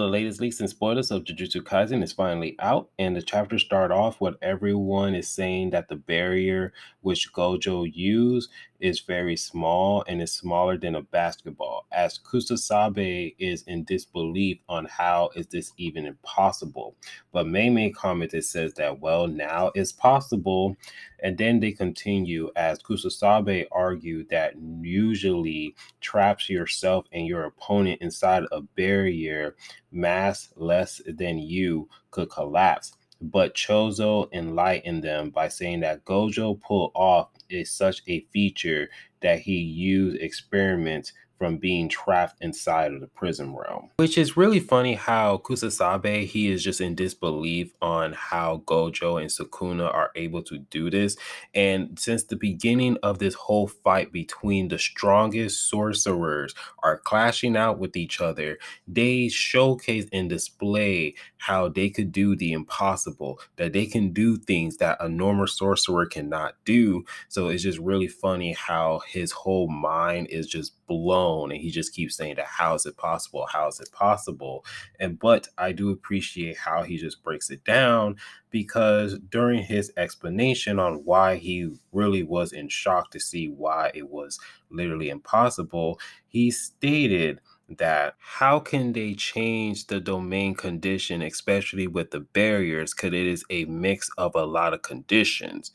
The latest leaks and spoilers of Jujutsu Kaisen is finally out, and the chapters start off with everyone is saying that the barrier which Gojo used is very small and is smaller than a basketball. As Kusasabe is in disbelief on how is this even impossible. But Mei commented says that well now it's possible, and then they continue as Kusasabe argued that usually traps yourself and your opponent inside a barrier mass less than you could collapse. But Chozo enlightened them by saying that Gojo pulled off is such a feature that he used experiments from being trapped inside of the prison realm. Which is really funny how Kusasabe, he is just in disbelief on how Gojo and Sukuna are able to do this. And since the beginning of this whole fight between the strongest sorcerers are clashing out with each other, they showcase and display how they could do the impossible, that they can do things that a normal sorcerer cannot do. So it's just really funny how his whole mind is just blown and he just keeps saying that how is it possible? How is it possible? And but I do appreciate how he just breaks it down because during his explanation on why he really was in shock to see why it was literally impossible, he stated that how can they change the domain condition, especially with the barriers, because it is a mix of a lot of conditions.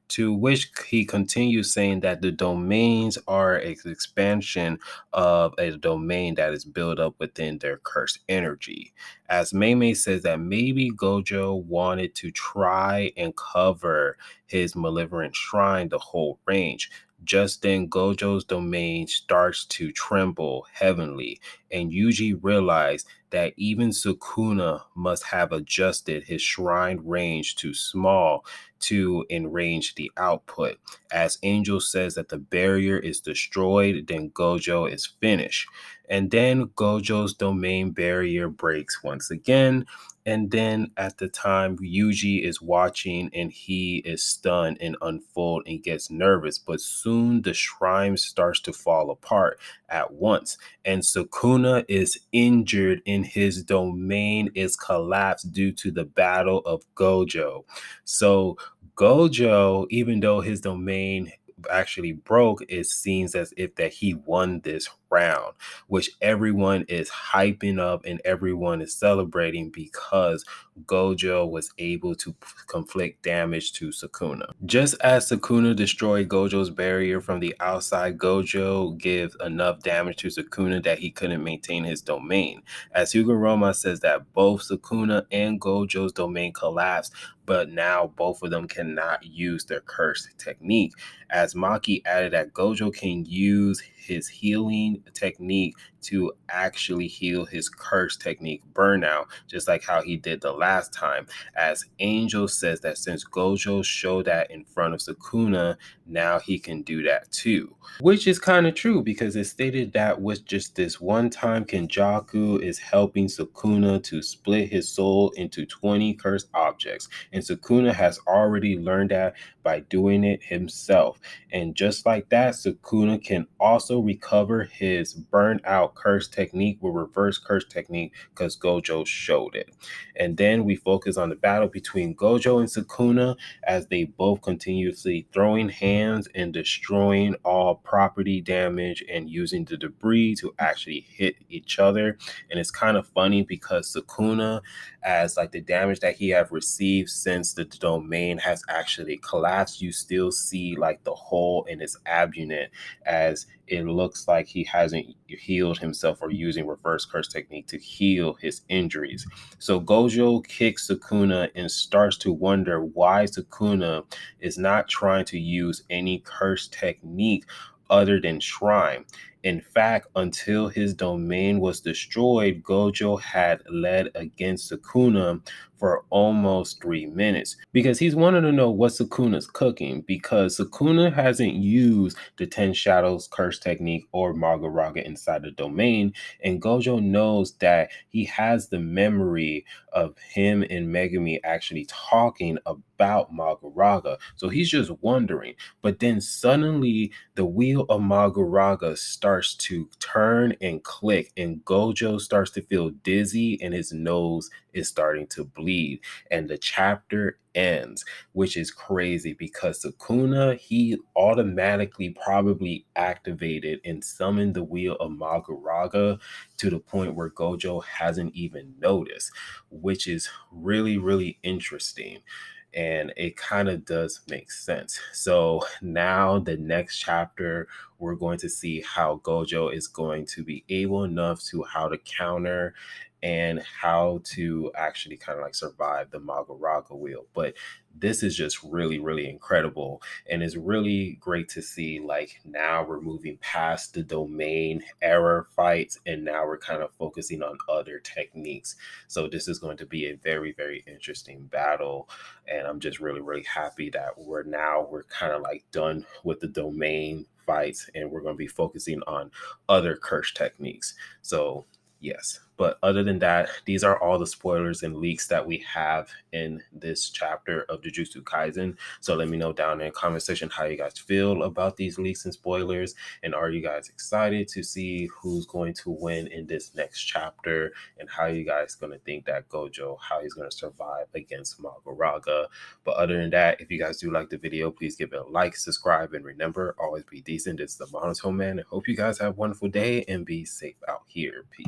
To which he continues saying that the domains are an expansion of a domain that is built up within their cursed energy. As Mei says that maybe Gojo wanted to try and cover his malevolent shrine the whole range. Just then, Gojo's domain starts to tremble heavenly, and Yuji realized that even Sukuna must have adjusted his shrine range to small to enrage the output. As Angel says that the barrier is destroyed, then Gojo is finished. And then Gojo's domain barrier breaks once again. And then at the time, Yuji is watching and he is stunned and unfold and gets nervous. But soon the shrine starts to fall apart at once. And Sukuna is injured and his domain is collapsed due to the battle of Gojo. So Gojo, even though his domain actually broke, it seems as if that he won this round, which everyone is hyping up and everyone is celebrating because Gojo was able to conflict damage to Sukuna. Just as Sukuna destroyed Gojo's barrier from the outside, Gojo gives enough damage to Sukuna that he couldn't maintain his domain. As Higuruma says that both Sukuna and Gojo's domain collapsed, but now both of them cannot use their curse technique. As Maki added that Gojo can use his healing technique to actually heal his curse technique burnout, just like how he did the last time. As Angel says that since Gojo showed that in front of Sukuna, now he can do that too. Which is kind of true because it stated that with just this one time, Kenjaku is helping Sukuna to split his soul into 20 cursed objects. And Sukuna has already learned that by doing it himself. And just like that, Sukuna can also recover his burned out curse technique with reverse curse technique because Gojo showed it. And then we focus on the battle between Gojo and Sukuna as they both continuously throwing hands and destroying all property damage and using the debris to actually hit each other. And it's kind of funny because Sukuna, as like the damage that he have received since the domain has actually collapsed, you still see like the hole in his abdomen as it looks like he hasn't healed himself or using reverse curse technique to heal his injuries. So Gojo kicks Sukuna and starts to wonder why Sukuna is not trying to use any curse technique other than shrine. In fact, until his domain was destroyed, Gojo had led against Sukuna for almost 3 minutes because he's wanting to know what Sukuna's cooking because Sukuna hasn't used the 10 Shadows curse technique or Mahoraga inside the domain, and Gojo knows that he has the memory of him and Megumi actually talking about Mahoraga. So he's just wondering. But then suddenly the wheel of Mahoraga starts starts to turn and click, and Gojo starts to feel dizzy, and his nose is starting to bleed. And the chapter ends, which is crazy because Sukuna, he automatically probably activated and summoned the wheel of Mahoraga to the point where Gojo hasn't even noticed, which is really, really interesting. And it kind of does make sense. So now the next chapter, we're going to see how Gojo is going to be able enough to how to counter and how to actually kind of like survive the Mahoraga wheel. But this is just really, really incredible. And it's really great to see, like, now we're moving past the domain error fights, and now we're kind of focusing on other techniques. So this is going to be a very, very interesting battle. And I'm just really, really happy that we're kind of like done with the domain fights, and we're going to be focusing on other curse techniques. So yes, but other than that, these are all the spoilers and leaks that we have in this chapter of Jujutsu Kaisen. So let me know down in the comment section how you guys feel about these leaks and spoilers, and are you guys excited to see who's going to win in this next chapter, and how you guys going to think that Gojo, how he's going to survive against Mahoraga. But other than that, if you guys do like the video, please give it a like, subscribe, and remember, always be decent. It's the Monotone Man, and hope you guys have a wonderful day and be safe out here. Peace.